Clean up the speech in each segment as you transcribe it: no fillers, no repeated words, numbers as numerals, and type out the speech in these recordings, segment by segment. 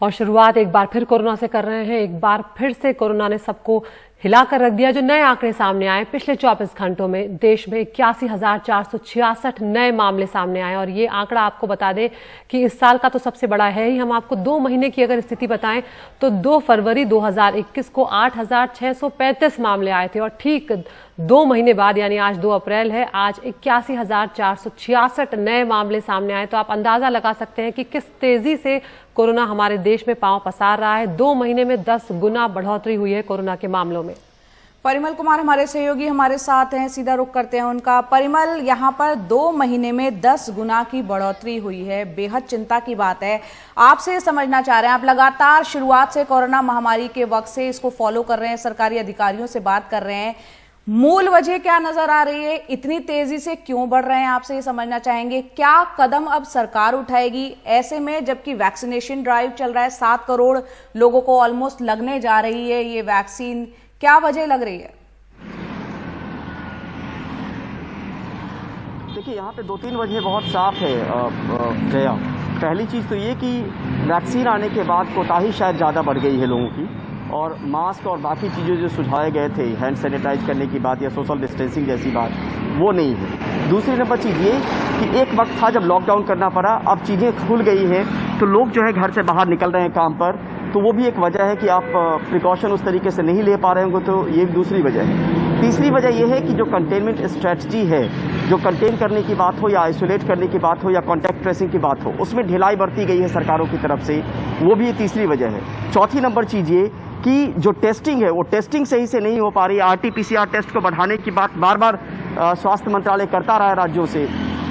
और शुरुआत एक बार फिर कोरोना से कर रहे हैं। एक बार फिर से कोरोना ने सबको हिलाकर रख दिया। जो नए आंकड़े सामने आए पिछले 24 घंटों में, देश में 81,466 नए मामले सामने आए। और ये आंकड़ा आपको बता दें कि इस साल का तो सबसे बड़ा है ही। हम आपको 2 महीने की अगर स्थिति बताएं तो 2 फरवरी 2021 को 8,635 मामले आए थे, और ठीक 2 महीने बाद यानी आज 2 अप्रैल है, आज 81,466 नए मामले सामने आए। तो आप अंदाजा लगा सकते हैं कि किस तेजी से कोरोना हमारे देश में पांव पसार रहा है। 2 महीने में 10 गुना बढ़ोतरी हुई है कोरोना के मामलों में। परिमल कुमार हमारे सहयोगी हमारे साथ हैं, सीधा रुख करते हैं उनका। परिमल, यहाँ पर 2 महीने में 10 गुना की बढ़ोतरी हुई है, बेहद चिंता की बात है। आपसे समझना चाह रहे हैं, आप लगातार शुरुआत से कोरोना महामारी के वक्त से इसको फॉलो कर रहे हैं, सरकारी अधिकारियों से बात कर रहे हैं, मूल वजह क्या नजर आ रही है, इतनी तेजी से क्यों बढ़ रहे हैं, आपसे ये समझना चाहेंगे। क्या कदम अब सरकार उठाएगी ऐसे में, जबकि वैक्सीनेशन ड्राइव चल रहा है, 7 करोड़ लोगों को ऑलमोस्ट लगने जा रही है ये वैक्सीन, क्या वजह लग रही है? देखिए, यहाँ पे 2-3 वजह बहुत साफ है जया। पहली चीज़ तो ये कि वैक्सीन आने के बाद कोताही शायद ज़्यादा बढ़ गई है लोगों की, और मास्क और बाकी चीज़ें जो सुझाए गए थे, हैंड सैनिटाइज करने की बात या सोशल डिस्टेंसिंग जैसी बात, वो नहीं है। दूसरी नंबर चीज़ ये कि एक वक्त था जब लॉकडाउन करना पड़ा, अब चीज़ें खुल गई हैं तो लोग जो है घर से बाहर निकल रहे हैं काम पर, तो वो भी एक वजह है कि आप प्रिकॉशन उस तरीके से नहीं ले पा रहे होंगे, तो ये दूसरी वजह है। तीसरी वजह यह है कि जो कंटेनमेंट स्ट्रेटजी है, जो कंटेन करने की बात हो या आइसोलेट करने की बात हो या कॉन्टैक्ट ट्रेसिंग की बात हो, उसमें ढिलाई बरती गई है सरकारों की तरफ से, वो भी तीसरी वजह है। चौथी नंबर चीज़ ये कि जो टेस्टिंग है वो टेस्टिंग सही से नहीं हो पा रही है। RT-PCR टेस्ट को बढ़ाने की बात बार बार स्वास्थ्य मंत्रालय करता रहा है राज्यों से,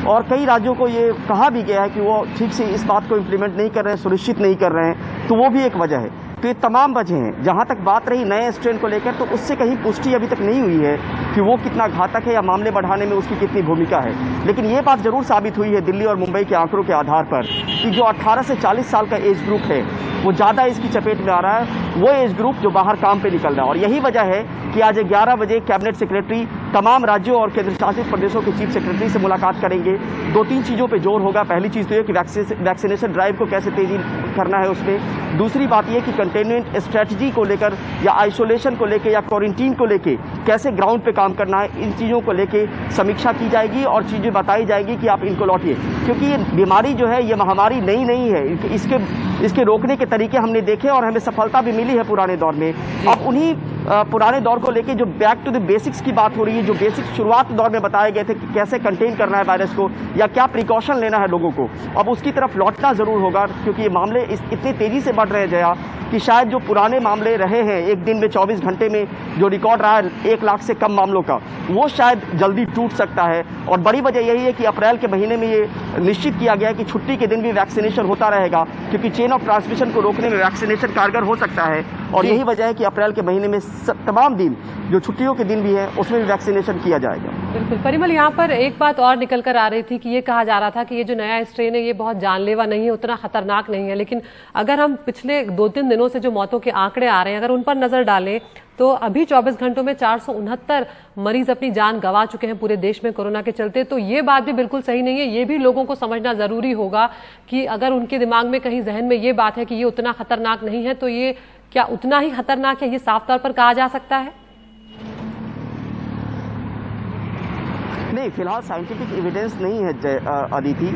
और कई राज्यों को ये कहा भी गया है कि वो ठीक से इस बात को इम्प्लीमेंट नहीं कर रहे हैं, सुनिश्चित नहीं कर रहे हैं, तो वो भी एक वजह है। तो ये तमाम वजह हैं। जहाँ तक बात रही नए स्ट्रेन को लेकर, तो उससे कहीं पुष्टि अभी तक नहीं हुई है कि वो कितना घातक है या मामले बढ़ाने में उसकी कितनी भूमिका है। लेकिन ये बात जरूर साबित हुई है दिल्ली और मुंबई के आंकड़ों के आधार पर कि जो 18 से 40 साल का एज ग्रुप है वो ज़्यादा इसकी चपेट में आ रहा है, वो एज ग्रुप जो बाहर काम पे निकल रहा है। और यही वजह है कि आज 11 बजे कैबिनेट सेक्रेटरी तमाम राज्यों और केंद्र शासित प्रदेशों के चीफ सेक्रेटरी से मुलाकात करेंगे। 2-3 चीज़ों पे जोर होगा। पहली चीज़ तो ये कि वैक्सीनेशन ड्राइव को कैसे तेजी करना है उसमें। दूसरी बात यह कि कंटेनमेंट स्ट्रेटजी को लेकर या आइसोलेशन को लेकर या क्वारंटीन को लेकर कैसे ग्राउंड पे काम करना है, इन चीज़ों को लेकर समीक्षा की जाएगी और चीज़ें बताई जाएगी कि आप इनको लौटिए, क्योंकि ये बीमारी जो है ये महामारी नई नहीं है। इसके रोकने के तरीके हमने देखे और हमें सफलता भी मिली है पुराने दौर में। अब उन्हीं पुराने दौर को लेके जो बैक टू द बेसिक्स की बात हो रही है, जो बेसिक शुरुआत दौर में बताए गए थे कि कैसे कंटेन करना है वायरस को या क्या प्रिकॉशन लेना है लोगों को, अब उसकी तरफ लौटना जरूर होगा, क्योंकि ये मामले इतनी तेजी से बढ़ रहे हैं जया कि शायद जो पुराने मामले रहे हैं एक दिन में 24 घंटे में जो रिकॉर्ड रहा है 1 लाख से कम मामलों का, वो शायद जल्दी टूट सकता है। और बड़ी वजह यही है कि अप्रैल के महीने में ये निश्चित किया गया है कि छुट्टी के दिन भी वैक्सीनेशन होता रहेगा, क्योंकि चेन ऑफ ट्रांसमिशन को रोकने में वैक्सीनेशन कारगर हो सकता है। और यही वजह है कि अप्रैल के महीने में तमाम दिन जो छुट्टियों के दिन भी है उसमें भी वैक्सीनेशन किया जाएगा। बिल्कुल परिमल, यहाँ पर एक बात और निकल कर आ रही थी कि ये कहा जा रहा था कि ये जो नया स्ट्रेन है ये बहुत जानलेवा नहीं है, उतना खतरनाक नहीं है। लेकिन अगर हम पिछले 2-3 दिनों से जो मौतों के आंकड़े आ रहे हैं, अगर उन पर नजर डालें तो अभी 24 घंटों में 469 मरीज अपनी जान गंवा चुके हैं पूरे देश में कोरोना के चलते। तो ये बात भी बिल्कुल सही नहीं है। ये भी लोगों को समझना जरूरी होगा कि अगर उनके दिमाग में कहीं जहन में ये बात है कि ये उतना खतरनाक नहीं है, तो ये क्या उतना ही खतरनाक है, ये साफ तौर पर कहा जा सकता है? नहीं, फिलहाल साइंटिफिक एविडेंस नहीं है अदिति।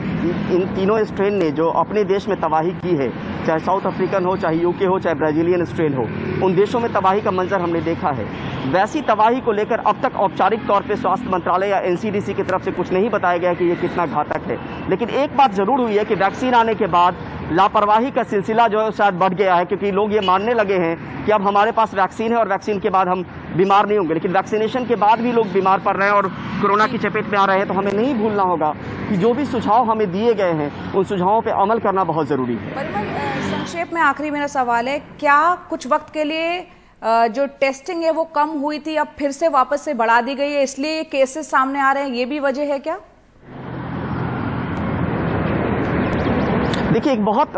इन तीनों स्ट्रेन ने जो अपने देश में तबाही की है, चाहे साउथ अफ्रीकन हो, चाहे यूके हो, चाहे ब्राजीलियन स्ट्रेन हो, उन देशों में तबाही का मंजर हमने देखा है। वैसी तबाही को लेकर अब तक औपचारिक तौर पे स्वास्थ्य मंत्रालय या NCDC की तरफ से कुछ नहीं बताया गया कि ये कितना घातक है। लेकिन एक बात जरूर हुई है कि वैक्सीन आने के बाद लापरवाही का सिलसिला जो है शायद बढ़ गया है, क्योंकि लोग ये मानने लगे हैं कि अब हमारे पास वैक्सीन है और वैक्सीन के बाद हम बीमार नहीं होंगे। लेकिन वैक्सीनेशन के बाद भी लोग बीमार पड़ रहे हैं और कोरोना की चपेट में आ रहे हैं। तो हमें नहीं भूलना होगा कि जो भी सुझाव हमें दिए गए हैं उन सुझावों पर अमल करना बहुत ज़रूरी है। परिमल, संक्षेप में आखिरी मेरा सवाल है, क्या कुछ वक्त के लिए जो टेस्टिंग है वो कम हुई थी, अब फिर से वापस से बढ़ा दी गई है, इसलिए केसेस सामने आ रहे हैं, ये भी वजह है क्या? देखिए, एक बहुत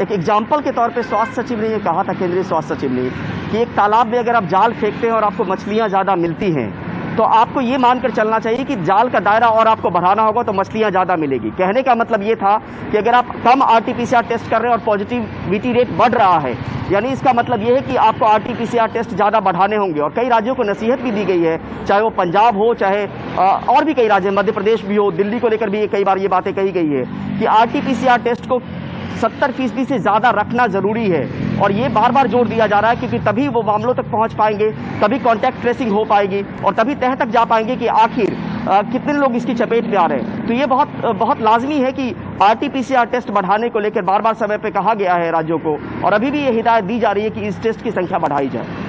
एक एग्जाम्पल के तौर पे स्वास्थ्य सचिव ने ये कहा था, केंद्रीय स्वास्थ्य सचिव ने, कि एक तालाब में अगर आप जाल फेंकते हैं और आपको मछलियां ज़्यादा मिलती हैं तो आपको ये मानकर चलना चाहिए कि जाल का दायरा और आपको बढ़ाना होगा तो मछलियां ज़्यादा मिलेगी। कहने का मतलब ये था कि अगर आप कम RT-PCR टेस्ट कर रहे हैं और पॉजिटिविटी रेट बढ़ रहा है, यानी इसका मतलब ये है कि आपको RT-PCR टेस्ट ज़्यादा बढ़ाने होंगे। और कई राज्यों को नसीहत भी दी गई है, चाहे वो पंजाब हो, चाहे और भी कई राज्य, मध्य प्रदेश भी हो, दिल्ली को लेकर भी कई बार ये बातें कही गई है कि RT-PCR टेस्ट को 70% से ज़्यादा रखना ज़रूरी है। और ये बार बार जोर दिया जा रहा है क्योंकि तभी वो मामलों तक पहुंच पाएंगे, तभी कॉन्टैक्ट ट्रेसिंग हो पाएगी और तभी तह तक जा पाएंगे कि आखिर कितने लोग इसकी चपेट में आ रहे हैं। तो ये बहुत लाजमी है कि RT-PCR टेस्ट बढ़ाने को लेकर बार बार समय पे कहा गया है राज्यों को, और अभी भी ये हिदायत दी जा रही है कि इस टेस्ट की संख्या बढ़ाई जाए।